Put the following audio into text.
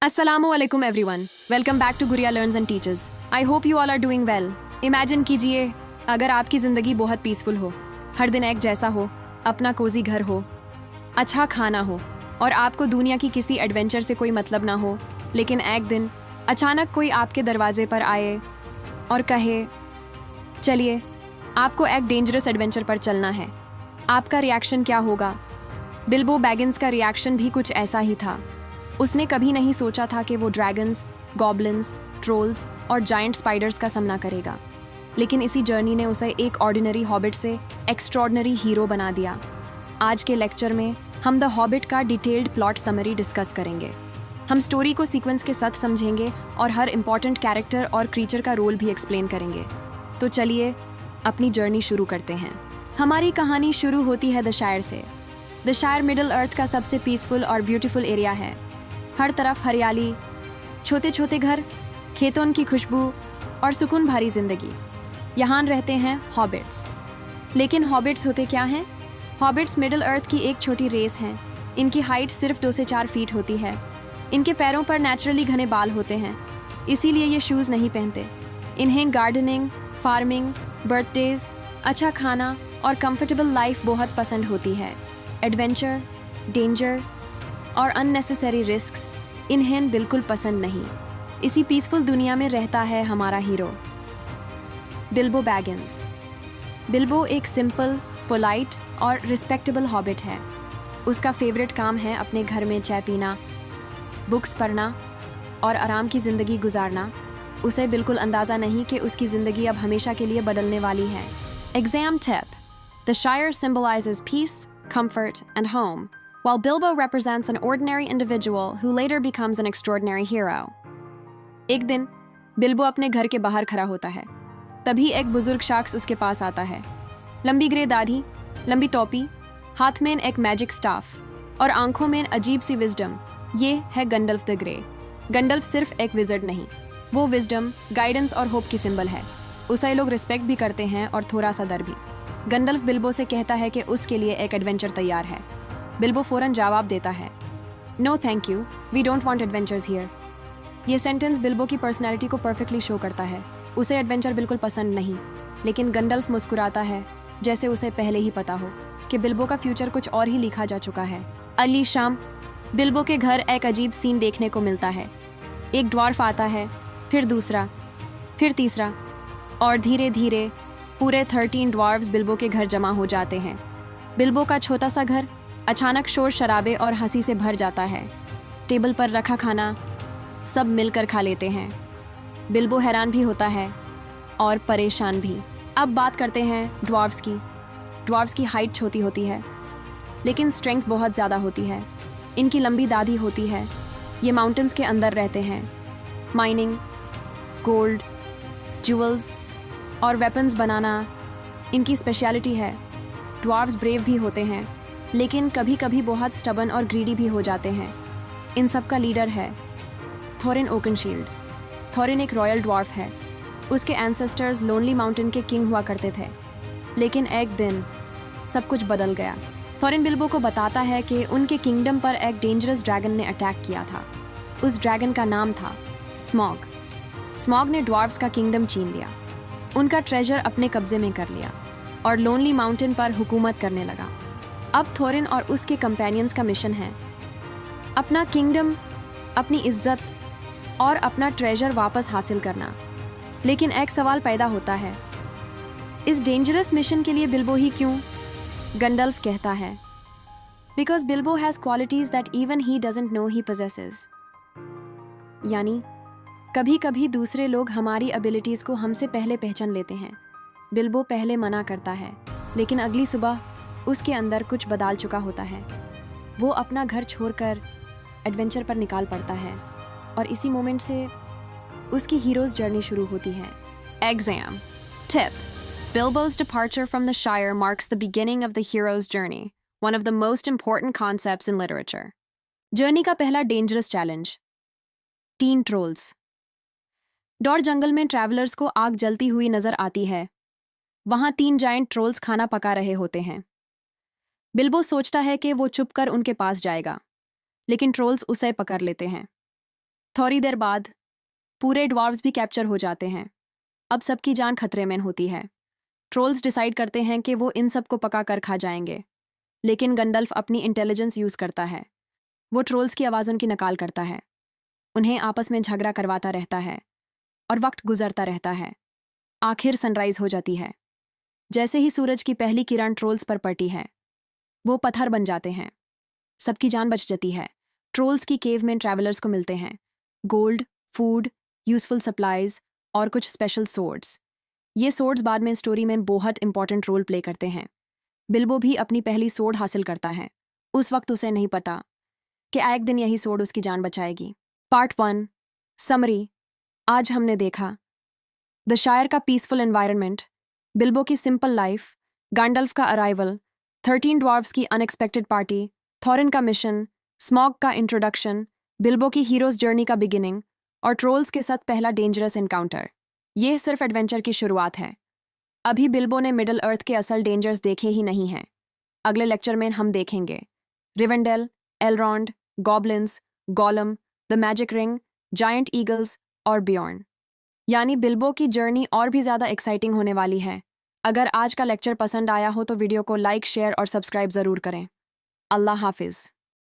Assalamualaikum everyone. Welcome back to Guria Learns and Teaches. I hope you all are doing well. Imagine कीजिए अगर आपकी ज़िंदगी बहुत peaceful हो, हर दिन एक जैसा हो, अपना कोजी घर हो, अच्छा खाना हो और आपको दुनिया की किसी एडवेंचर से कोई मतलब ना हो, लेकिन एक दिन अचानक कोई आपके दरवाजे पर आए और कहे चलिए आपको एक डेंजरस एडवेंचर पर चलना है। आपका रिएक्शन क्या होगा? बिल्बो बैगिंस का रिएक्शन भी कुछ ऐसा ही था। उसने कभी नहीं सोचा था कि वो ड्रैगन्स, गॉब्लिन्स, ट्रोल्स और जायंट स्पाइडर्स का सामना करेगा, लेकिन इसी जर्नी ने उसे एक ऑर्डिनरी हॉबिट से एक्स्ट्रॉर्डिनरी हीरो बना दिया। आज के लेक्चर में हम द हॉबिट का डिटेल्ड प्लॉट समरी डिस्कस करेंगे। हम स्टोरी को सीक्वेंस के साथ समझेंगे और हर इंपॉर्टेंट कैरेक्टर और क्रीचर का रोल भी एक्सप्लेन करेंगे। तो चलिए अपनी जर्नी शुरू करते हैं। हमारी कहानी शुरू होती है द शायर से। द शायर मिडिल अर्थ का सबसे पीसफुल और ब्यूटीफुल एरिया है। हर तरफ हरियाली, छोटे छोटे घर, खेतों की खुशबू और सुकून भरी जिंदगी। यहाँ रहते हैं हॉबिट्स। लेकिन हॉबिट्स होते क्या हैं? हॉबिट्स मिडिल अर्थ की एक छोटी रेस हैं। इनकी हाइट सिर्फ 2 से 4 फीट होती है। इनके पैरों पर नेचुरली घने बाल होते हैं, इसीलिए ये शूज़ नहीं पहनते। इन्हें गार्डनिंग, फार्मिंग, बर्थडेज, अच्छा खाना और कंफर्टेबल लाइफ बहुत पसंद होती है। एडवेंचर, डेंजर और अननेसेसरी रिस्क्स इन्हें बिल्कुल पसंद नहीं। इसी पीसफुल दुनिया में रहता है हमारा हीरो बिल्बो बैगिंस। बिल्बो एक सिंपल, पोलाइट और रिस्पेक्टेबल हॉबिट है। उसका फेवरेट काम है अपने घर में चाय पीना, बुक्स पढ़ना और आराम की ज़िंदगी गुजारना। उसे बिल्कुल अंदाज़ा नहीं कि उसकी ज़िंदगी अब हमेशा के लिए बदलने वाली है। एग्जाम टिप: द शायर symbolizes peace, comfort and home, while Bilbo represents an ordinary individual who later becomes an extraordinary hero. एक दिन बिल्बो अपने घर के बाहर खड़ा होता है। तभी एक बुजुर्ग शख्स उसके पास आता है। लंबी ग्रे दाढ़ी, लंबी टोपी, हाथ में एक मैजिक स्टाफ और आंखों में अजीब सी विजडम। ये है गंडल्फ द ग्रे। गंडल्फ सिर्फ एक विजर्ड नहीं, वो विजडम, गाइडेंस और होप की सिंबल है। उसे लोग रिस्पेक्ट भी करते हैं और थोड़ा सा डर भी। गंडल्फ बिल्बो से कहता है कि उसके लिए एक एडवेंचर तैयार है। बिल्बो फौरन जवाब देता है, no thank you, we don't want adventures here. ये सेंटेंस बिल्बो की पर्सनैलिटी को परफेक्टली शो करता है। उसे एडवेंचर बिल्कुल पसंद नहीं, लेकिन गंडल्फ मुस्कुराता है जैसे उसे पहले ही पता हो कि बिल्बो का फ्यूचर कुछ और ही लिखा जा चुका है। अगली शाम बिल्बो के घर एक अजीब सीन देखने को मिलता है। एक ड्वार्फ आता है, फिर दूसरा, फिर तीसरा और धीरे धीरे पूरे 13 ड्वार्फ्स बिल्बो के घर जमा हो जाते हैं। बिल्बो का छोटा सा घर अचानक शोर शराबे और हंसी से भर जाता है। टेबल पर रखा खाना सब मिलकर खा लेते हैं। बिल्बो हैरान भी होता है और परेशान भी। अब बात करते हैं ड्वार्फ्स की। ड्वार्फ्स की हाइट छोटी होती है, लेकिन स्ट्रेंथ बहुत ज़्यादा होती है। इनकी लंबी दाढ़ी होती है। ये माउंटेन्स के अंदर रहते हैं। माइनिंग, गोल्ड, ज्वेल्स और वेपन्स बनाना इनकी स्पेशलिटी है। ड्वार्फ्स ब्रेव भी होते हैं, लेकिन कभी कभी बहुत स्टबन और ग्रीडी भी हो जाते हैं। इन सब का लीडर है थोरिन ओकनशील्ड। थोरिन एक रॉयल ड्वार्फ है। उसके एंसेस्टर्स लोनली माउंटेन के किंग हुआ करते थे, लेकिन एक दिन सब कुछ बदल गया। थोरिन बिल्बो को बताता है कि उनके किंगडम पर एक डेंजरस ड्रैगन ने अटैक किया था। उस ड्रैगन का नाम था स्मॉग। स्मॉग ने ड्वार्फ्स का किंगडम छीन लिया, उनका ट्रेजर अपने कब्जे में कर लिया और लोनली माउंटेन पर हुकूमत करने लगा। अब थोरिन और उसके कंपेनियंस का मिशन है अपना किंगडम, अपनी इज्जत और अपना ट्रेजर वापस हासिल करना। लेकिन एक सवाल पैदा होता है, इस डेंजरस मिशन के लिए बिल्बो ही क्यों? गंडल्फ कहता है, because Bilbo has qualities that even he doesn't know he possesses. यानी कभी कभी दूसरे लोग हमारी एबिलिटीज को हमसे पहले पहचान लेते हैं। बिल्बो पहले मना करता है, लेकिन अगली सुबह उसके अंदर कुछ बदल चुका होता है। वो अपना घर छोड़कर एडवेंचर पर निकाल पड़ता है और इसी मोमेंट से उसकी हीरोज जर्नी शुरू होती है। Exam tip: Bilbo's departure from the Shire marks the beginning of the hero's journey, one of the most important concepts in literature. Journey का पहला डेंजरस चैलेंज, 3 ट्रोल्स। डॉर जंगल में ट्रैवलर्स को आग जलती हुई नजर आती है। वहां 3 जायंट ट्रोल्स खाना पका रहे होते हैं। बिल्बो सोचता है कि वो चुप कर उनके पास जाएगा, लेकिन ट्रोल्स उसे पकड़ लेते हैं। थोड़ी देर बाद पूरे ड्वार्व्स भी कैप्चर हो जाते हैं। अब सबकी जान खतरे में होती है। ट्रोल्स डिसाइड करते हैं कि वो इन सबको पका कर खा जाएंगे, लेकिन गंडल्फ अपनी इंटेलिजेंस यूज़ करता है। वो ट्रोल्स की आवाज़ों की नकाल करता है, उन्हें आपस में झगड़ा करवाता रहता है और वक्त गुजरता रहता है। आखिर सनराइज हो जाती है। जैसे ही सूरज की पहली किरण ट्रोल्स पर पड़ती है, वो पत्थर बन जाते हैं। सबकी जान बच जाती है। ट्रोल्स की केव में ट्रैवलर्स को मिलते हैं गोल्ड, फूड, यूजफुल सप्लाईज और कुछ स्पेशल सोर्ड्स। ये सोर्ड्स बाद में स्टोरी में बहुत इंपॉर्टेंट रोल प्ले करते हैं। बिल्बो भी अपनी पहली सोर्ड हासिल करता है। उस वक्त उसे नहीं पता कि एक दिन यही सोर्ड उसकी जान बचाएगी। Part 1 summary. आज हमने देखा द शायर का पीसफुल एनवायरनमेंट, बिल्बो की सिंपल लाइफ, गैंडल्फ का अराइवल, 13 ड्वार्फ्स की अनएक्सपेक्टेड पार्टी, थॉरिन का मिशन, स्मॉग का इंट्रोडक्शन, बिल्बो की हीरोज जर्नी का बिगिनिंग और ट्रोल्स के साथ पहला डेंजरस एनकाउंटर। ये सिर्फ एडवेंचर की शुरुआत है। अभी बिल्बो ने मिडल अर्थ के असल डेंजर्स देखे ही नहीं हैं। अगले लेक्चर में हम देखेंगे Rivendell, Elrond, goblins, Gollum, the magic ring, giant eagles और बियॉर्न। यानी बिल्बो की जर्नी और भी ज़्यादा एक्साइटिंग होने वाली है। अगर आज का लेक्चर पसंद आया हो तो वीडियो को लाइक, शेयर और सब्सक्राइब ज़रूर करें। अल्लाह हाफिज़।